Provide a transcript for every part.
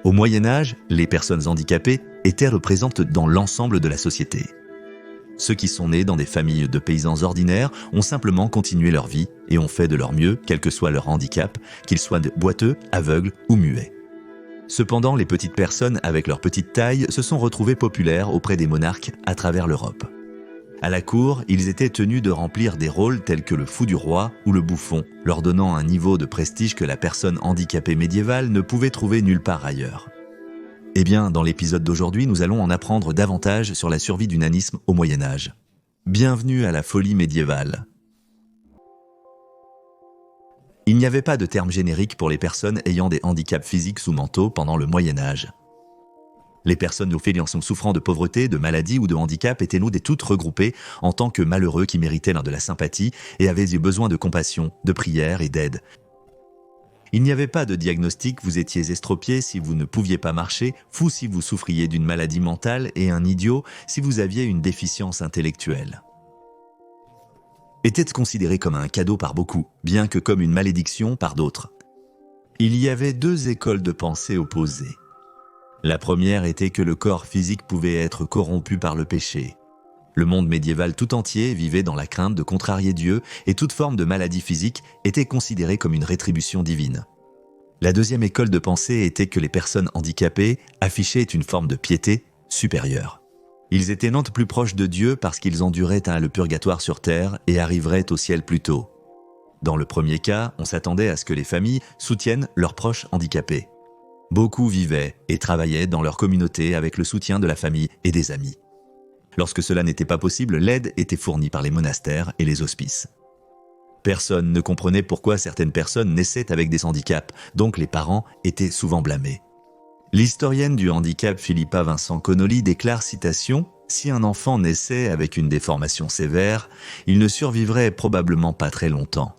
Au Moyen-Âge, les personnes handicapées étaient représentées dans l'ensemble de la société. Ceux qui sont nés dans des familles de paysans ordinaires ont simplement continué leur vie et ont fait de leur mieux, quel que soit leur handicap, qu'ils soient boiteux, aveugles ou muets. Cependant, les petites personnes avec leur petite taille se sont retrouvées populaires auprès des monarques à travers l'Europe. À la cour, ils étaient tenus de remplir des rôles tels que le fou du roi ou le bouffon, leur donnant un niveau de prestige que la personne handicapée médiévale ne pouvait trouver nulle part ailleurs. Eh bien, dans l'épisode d'aujourd'hui, nous allons en apprendre davantage sur la survie du nanisme au Moyen-Âge. Bienvenue à la folie médiévale. Il n'y avait pas de terme générique pour les personnes ayant des handicaps physiques ou mentaux pendant le Moyen-Âge. Les personnes souffrant de pauvreté, de maladie ou de handicap étaient toutes regroupées en tant que malheureux qui méritaient de la sympathie et avaient eu besoin de compassion, de prière et d'aide. Il n'y avait pas de diagnostic, vous étiez estropié si vous ne pouviez pas marcher, fou si vous souffriez d'une maladie mentale et un idiot si vous aviez une déficience intellectuelle. Était considéré comme un cadeau par beaucoup, bien que comme une malédiction par d'autres. Il y avait deux écoles de pensée opposées. La première était que le corps physique pouvait être corrompu par le péché. Le monde médiéval tout entier vivait dans la crainte de contrarier Dieu et toute forme de maladie physique était considérée comme une rétribution divine. La deuxième école de pensée était que les personnes handicapées affichaient une forme de piété supérieure. Ils étaient plus proches de Dieu parce qu'ils enduraient le purgatoire sur terre et arriveraient au ciel plus tôt. Dans le premier cas, on s'attendait à ce que les familles soutiennent leurs proches handicapés. Beaucoup vivaient et travaillaient dans leur communauté avec le soutien de la famille et des amis. Lorsque cela n'était pas possible, l'aide était fournie par les monastères et les hospices. Personne ne comprenait pourquoi certaines personnes naissaient avec des handicaps, donc les parents étaient souvent blâmés. L'historienne du handicap Philippa Vincent Connolly déclare, citation, « Si un enfant naissait avec une déformation sévère, il ne survivrait probablement pas très longtemps.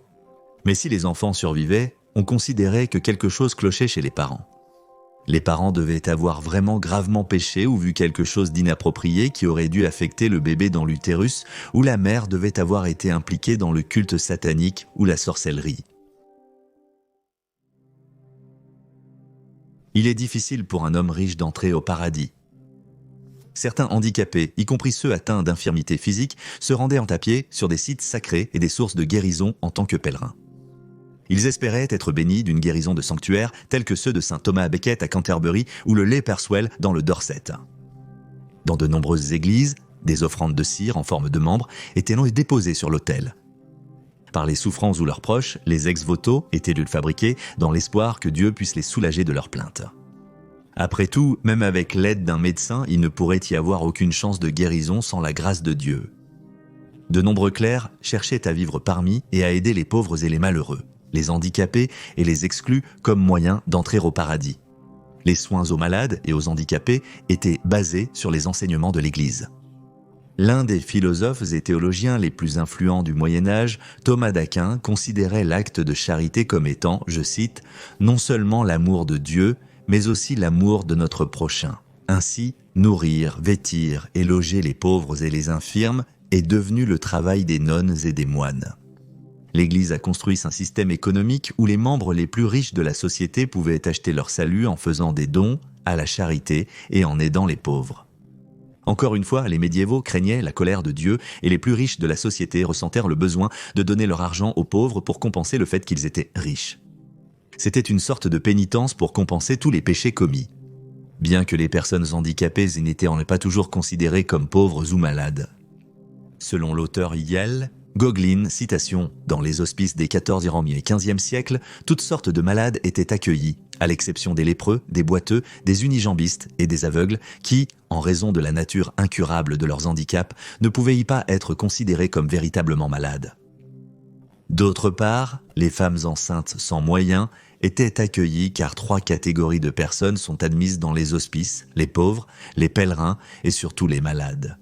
Mais si les enfants survivaient, on considérait que quelque chose clochait chez les parents. Les parents devaient avoir vraiment gravement péché ou vu quelque chose d'inapproprié qui aurait dû affecter le bébé dans l'utérus, ou la mère devait avoir été impliquée dans le culte satanique ou la sorcellerie. » Il est difficile pour un homme riche d'entrer au paradis. Certains handicapés, y compris ceux atteints d'infirmités physiques, se rendaient à pied sur des sites sacrés et des sources de guérison en tant que pèlerins. Ils espéraient être bénis d'une guérison de sanctuaires tels que ceux de saint Thomas à Becket à Canterbury ou le Leperswell dans le Dorset. Dans de nombreuses églises, des offrandes de cire en forme de membres étaient déposées sur l'autel. Par les souffrants ou leurs proches, les ex-voto étaient fabriqués dans l'espoir que Dieu puisse les soulager de leurs plaintes. Après tout, même avec l'aide d'un médecin, il ne pourrait y avoir aucune chance de guérison sans la grâce de Dieu. De nombreux clercs cherchaient à vivre parmi et à aider les pauvres et les malheureux, les handicapés et les exclus comme moyen d'entrer au paradis. Les soins aux malades et aux handicapés étaient basés sur les enseignements de l'Église. L'un des philosophes et théologiens les plus influents du Moyen-Âge, Thomas d'Aquin, considérait l'acte de charité comme étant, je cite, « non seulement l'amour de Dieu, mais aussi l'amour de notre prochain. Ainsi, nourrir, vêtir et loger les pauvres et les infirmes est devenu le travail des nonnes et des moines. » L'Église a construit un système économique où les membres les plus riches de la société pouvaient acheter leur salut en faisant des dons à la charité et en aidant les pauvres. Encore une fois, les médiévaux craignaient la colère de Dieu et les plus riches de la société ressentèrent le besoin de donner leur argent aux pauvres pour compenser le fait qu'ils étaient riches. C'était une sorte de pénitence pour compenser tous les péchés commis. Bien que les personnes handicapées n'étaient pas toujours considérées comme pauvres ou malades. Selon l'auteur Yale, Goglin, citation, « Dans les hospices des XIVe et XVe siècles, toutes sortes de malades étaient accueillis, à l'exception des lépreux, des boiteux, des unijambistes et des aveugles qui, en raison de la nature incurable de leurs handicaps, ne pouvaient pas être considérés comme véritablement malades. D'autre part, les femmes enceintes sans moyens étaient accueillies car 3 catégories de personnes sont admises dans les hospices, les pauvres, les pèlerins et surtout les malades. »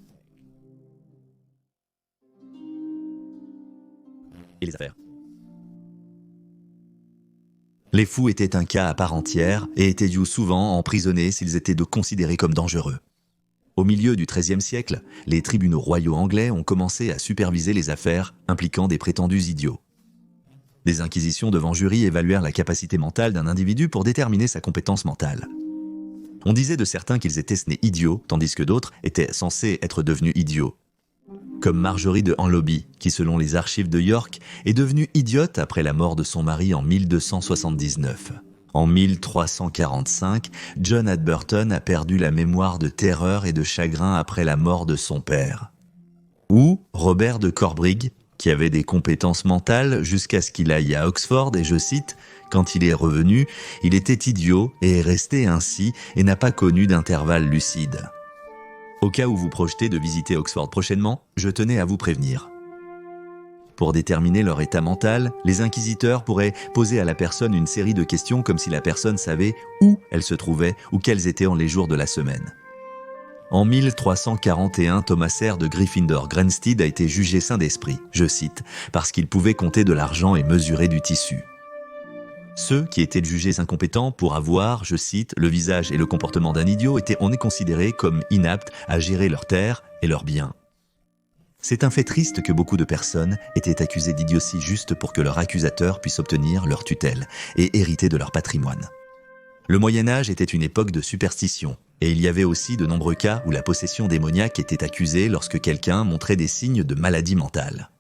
Et les affaires. Les fous étaient un cas à part entière et étaient souvent emprisonnés s'ils étaient considérés comme dangereux. Au milieu du XIIIe siècle, les tribunaux royaux anglais ont commencé à superviser les affaires impliquant des prétendus idiots. Des inquisitions devant jury évaluèrent la capacité mentale d'un individu pour déterminer sa compétence mentale. On disait de certains qu'ils étaient nés idiots, tandis que d'autres étaient censés être devenus idiots. Comme Marjorie de Hanlobby, qui selon les archives de York, est devenue idiote après la mort de son mari en 1279. En 1345, John Adburton a perdu la mémoire de terreur et de chagrin après la mort de son père. Ou Robert de Corbrig, qui avait des compétences mentales jusqu'à ce qu'il aille à Oxford et je cite « Quand il est revenu, il était idiot et est resté ainsi et n'a pas connu d'intervalle lucide ». Au cas où vous projetez de visiter Oxford prochainement, je tenais à vous prévenir. Pour déterminer leur état mental, les inquisiteurs pourraient poser à la personne une série de questions comme si la personne savait où elle se trouvait ou quels étaient les jours de la semaine. En 1341, Thomas Hare de Gryffindor Granstead a été jugé saint d'esprit, je cite, parce qu'il pouvait compter de l'argent et mesurer du tissu. Ceux qui étaient jugés incompétents pour avoir, je cite, le visage et le comportement d'un idiot on est considérés comme inaptes à gérer leurs terres et leurs biens. C'est un fait triste que beaucoup de personnes étaient accusées d'idiotie juste pour que leur accusateur puisse obtenir leur tutelle et hériter de leur patrimoine. Le Moyen-Âge était une époque de superstition, et il y avait aussi de nombreux cas où la possession démoniaque était accusée lorsque quelqu'un montrait des signes de maladie mentale.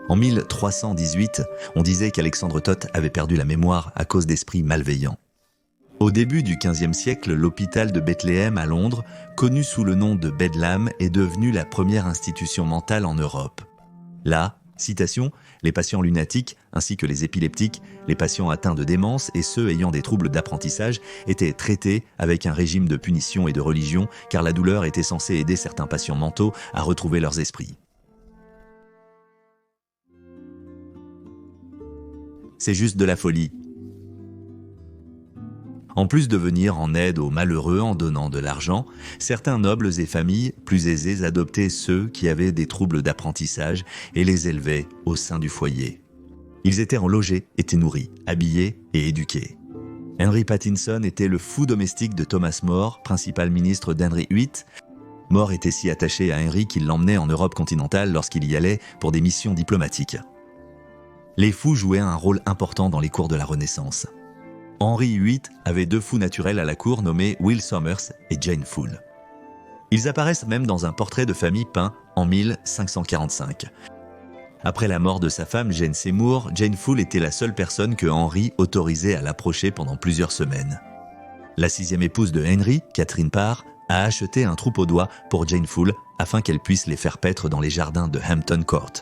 En 1318, on disait qu'Alexandre Toth avait perdu la mémoire à cause d'esprits malveillants. Au début du XVe siècle, l'hôpital de Bethléem à Londres, connu sous le nom de Bedlam, est devenu la première institution mentale en Europe. Là, citation, les patients lunatiques, ainsi que les épileptiques, les patients atteints de démence et ceux ayant des troubles d'apprentissage étaient traités avec un régime de punition et de religion, car la douleur était censée aider certains patients mentaux à retrouver leurs esprits. C'est juste de la folie. En plus de venir en aide aux malheureux en donnant de l'argent, certains nobles et familles plus aisées adoptaient ceux qui avaient des troubles d'apprentissage et les élevaient au sein du foyer. Ils étaient logés, étaient nourris, habillés et éduqués. Henry Pattinson était le fou domestique de Thomas More, principal ministre d'Henry VIII. More était si attaché à Henry qu'il l'emmenait en Europe continentale lorsqu'il y allait pour des missions diplomatiques. Les fous jouaient un rôle important dans les cours de la Renaissance. Henry VIII avait deux fous naturels à la cour nommés Will Somers et Jane Fool. Ils apparaissent même dans un portrait de famille peint en 1545. Après la mort de sa femme Jane Seymour, Jane Fool était la seule personne que Henry autorisait à l'approcher pendant plusieurs semaines. La sixième épouse de Henry, Catherine Parr, a acheté un troupeau d'oies pour Jane Fool afin qu'elle puisse les faire paître dans les jardins de Hampton Court.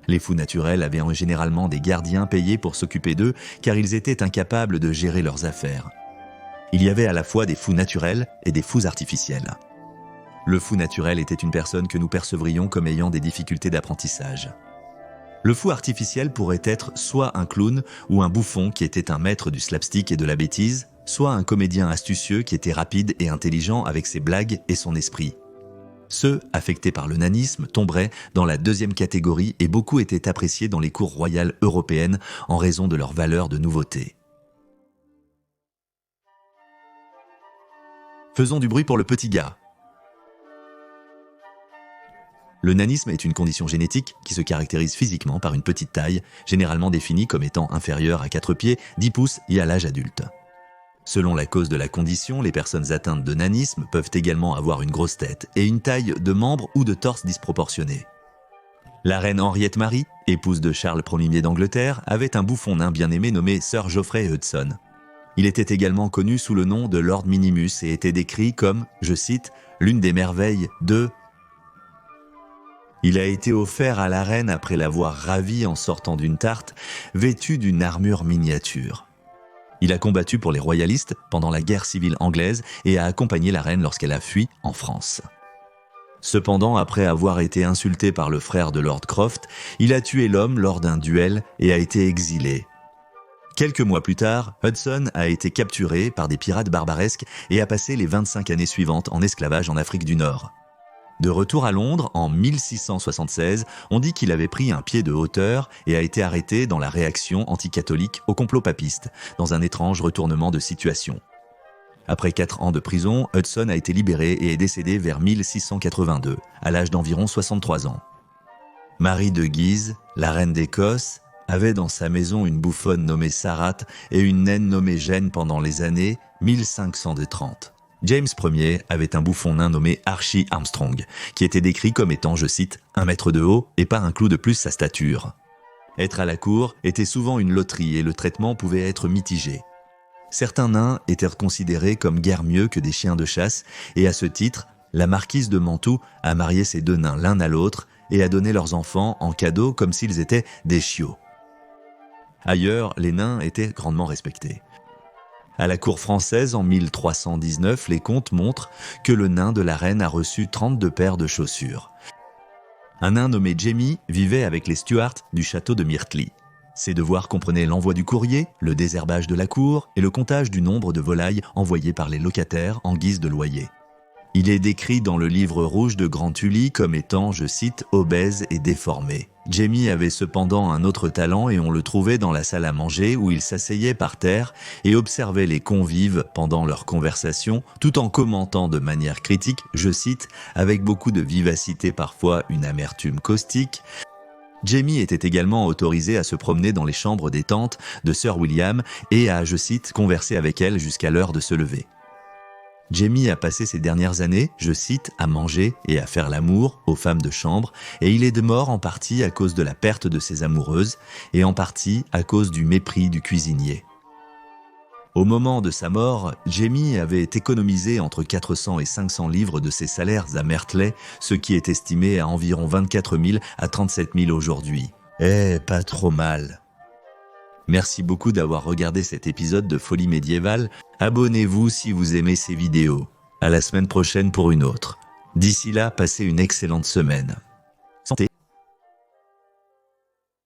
Les fous naturels avaient généralement des gardiens payés pour s'occuper d'eux car ils étaient incapables de gérer leurs affaires. Il y avait à la fois des fous naturels et des fous artificiels. Le fou naturel était une personne que nous percevrions comme ayant des difficultés d'apprentissage. Le fou artificiel pourrait être soit un clown ou un bouffon qui était un maître du slapstick et de la bêtise, soit un comédien astucieux qui était rapide et intelligent avec ses blagues et son esprit. Ceux affectés par le nanisme tomberaient dans la deuxième catégorie et beaucoup étaient appréciés dans les cours royales européennes en raison de leur valeur de nouveauté. Faisons du bruit pour le petit gars. Le nanisme est une condition génétique qui se caractérise physiquement par une petite taille, généralement définie comme étant inférieure à 4 pieds, 10 pouces et à l'âge adulte. Selon la cause de la condition, les personnes atteintes de nanisme peuvent également avoir une grosse tête et une taille de membres ou de torse disproportionnée. La reine Henriette Marie, épouse de Charles Ier d'Angleterre, avait un bouffon nain bien aimé nommé Sir Geoffrey Hudson. Il était également connu sous le nom de Lord Minimus et était décrit comme, je cite, « l'une des merveilles de... ». Il a été offert à la reine après l'avoir ravi en sortant d'une tarte, vêtu d'une armure miniature. Il a combattu pour les royalistes pendant la guerre civile anglaise et a accompagné la reine lorsqu'elle a fui en France. Cependant, après avoir été insulté par le frère de Lord Croft, il a tué l'homme lors d'un duel et a été exilé. Quelques mois plus tard, Hudson a été capturé par des pirates barbaresques et a passé les 25 années suivantes en esclavage en Afrique du Nord. De retour à Londres, en 1676, on dit qu'il avait pris un pied de hauteur et a été arrêté dans la réaction anticatholique au complot papiste, dans un étrange retournement de situation. Après 4 ans de prison, Hudson a été libéré et est décédé vers 1682, à l'âge d'environ 63 ans. Marie de Guise, la reine d'Écosse, avait dans sa maison une bouffonne nommée Sarah et une naine nommée Jeanne pendant les années 1530. James Ier avait un bouffon nain nommé Archie Armstrong, qui était décrit comme étant, je cite, 1 mètre de haut et pas un clou de plus sa stature. Être à la cour était souvent une loterie et le traitement pouvait être mitigé. Certains nains étaient considérés comme guère mieux que des chiens de chasse et à ce titre, la marquise de Mantoue a marié ces 2 nains l'un à l'autre et a donné leurs enfants en cadeau comme s'ils étaient des chiots. Ailleurs, les nains étaient grandement respectés. À la cour française, en 1319, les contes montrent que le nain de la reine a reçu 32 paires de chaussures. Un nain nommé Jamie vivait avec les Stuarts du château de Myrtly. Ses devoirs comprenaient l'envoi du courrier, le désherbage de la cour et le comptage du nombre de volailles envoyées par les locataires en guise de loyer. Il est décrit dans le livre rouge de Grand Tully comme étant, je cite, obèse et déformé. Jamie avait cependant un autre talent et on le trouvait dans la salle à manger où il s'asseyait par terre et observait les convives pendant leur conversation tout en commentant de manière critique, je cite, avec beaucoup de vivacité parfois une amertume caustique. Jamie était également autorisé à se promener dans les chambres des tantes de Sir William et à, je cite, converser avec elles jusqu'à l'heure de se lever. Jamie a passé ses dernières années, je cite, à manger et à faire l'amour aux femmes de chambre et il est mort en partie à cause de la perte de ses amoureuses et en partie à cause du mépris du cuisinier. Au moment de sa mort, Jamie avait économisé entre 400 et 500 livres de ses salaires à Mertley, ce qui est estimé à environ 24 000 à 37 000 aujourd'hui. Pas trop mal. Merci beaucoup d'avoir regardé cet épisode de Folie médiévale. Abonnez-vous si vous aimez ces vidéos. À la semaine prochaine pour une autre. D'ici là, passez une excellente semaine.